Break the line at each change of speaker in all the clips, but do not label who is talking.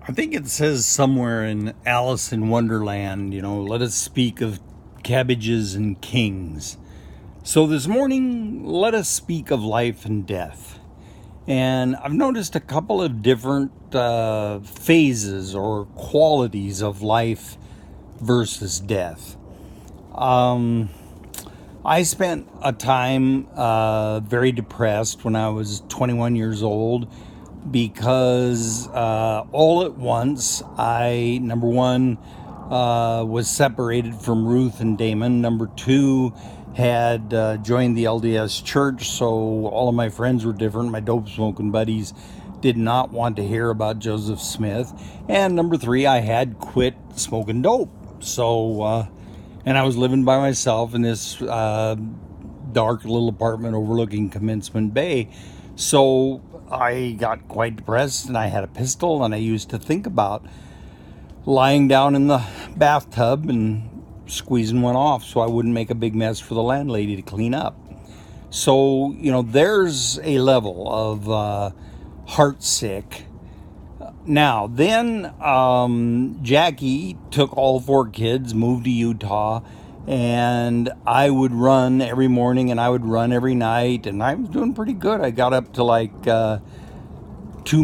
I think it says somewhere in Alice in Wonderland, let us speak of cabbages and kings. So this morning, let us speak of life and death. And I've noticed a couple of different phases or qualities of life versus death. I spent a time very depressed when I was 21 years old because all at once number one, was separated from Ruth and Damon. Number two, had joined the LDS church, so all of my friends were different. My dope smoking buddies did not want to hear about Joseph Smith. And number three, I had quit smoking dope. So, and I was living by myself in this dark little apartment overlooking Commencement Bay. So I got quite depressed, and I had a pistol, and I used to think about lying down in the bathtub and squeezing one off so I wouldn't make a big mess for the landlady to clean up. So, there's a level of heart sick. Now, then Jackie took all four kids, moved to Utah, and I would run every morning and I would run every night, and I was doing pretty good. I got up to like 2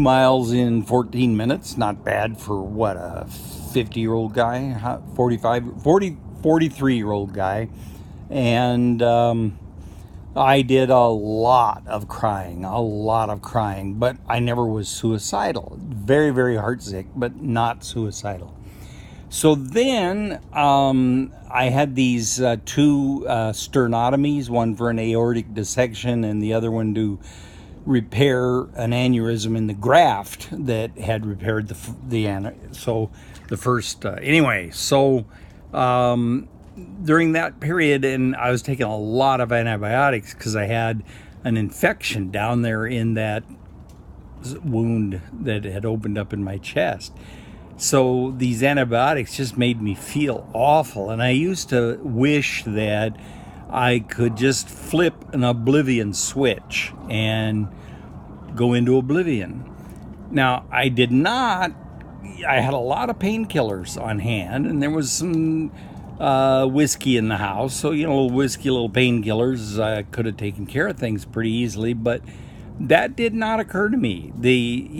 miles in 14 minutes. Not bad for what, a 50-year-old guy, 43-year-old guy. And I did a lot of crying, but I never was suicidal. Very, very heartsick, but not suicidal. So then I had these two sternotomies, one for an aortic dissection and the other one to repair an aneurysm in the graft that had repaired during that period, and I was taking a lot of antibiotics because I had an infection down there in that wound that had opened up in my chest. So these antibiotics just made me feel awful, and I used to wish that I could just flip an oblivion switch and go into oblivion. Now, I did not. I had a lot of painkillers on hand, and there was some whiskey in the house. So, a little whiskey, little painkillers. I could have taken care of things pretty easily, but that did not occur to me.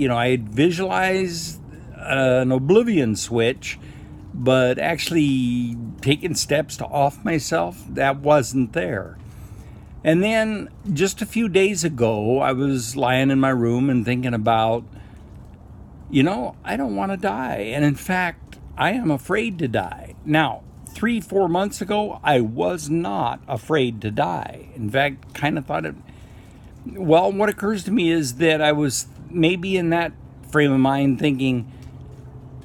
I had visualized an oblivion switch, but actually taking steps to off myself, that wasn't there. And then just a few days ago, I was lying in my room and thinking about, I don't want to die. And in fact, I am afraid to die. Now, 3-4 months ago, I was not afraid to die. In fact, kind of thought what occurs to me is that I was maybe in that frame of mind thinking,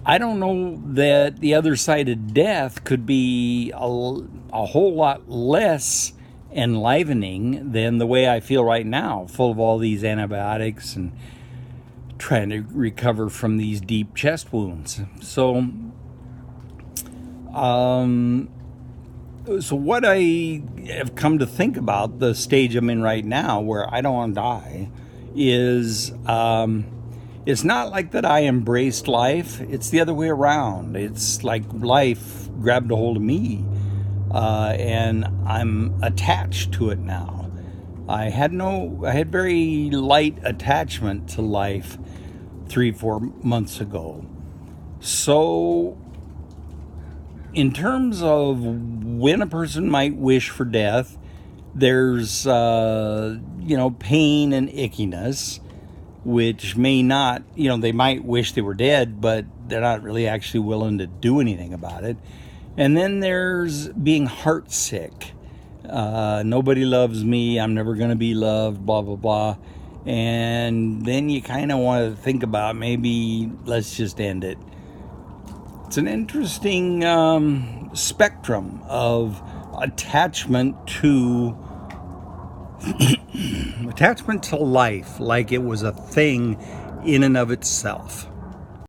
I don't know that the other side of death could be a whole lot less enlivening than the way I feel right now, full of all these antibiotics and trying to recover from these deep chest wounds. So what I have come to think about the stage I'm in right now, where I don't want to die, is it's not like that I embraced life. It's the other way around. It's like life grabbed a hold of me, and I'm attached to it now. I had very light attachment to life 3-4 months ago. So in terms of when a person might wish for death, there's pain and ickiness, which may not, they might wish they were dead, but they're not really actually willing to do anything about it. And then there's being heartsick. Nobody loves me, I'm never going to be loved, blah, blah, blah. And then you kind of want to think about maybe let's just end it. It's an interesting spectrum of attachment to life, like it was a thing in and of itself.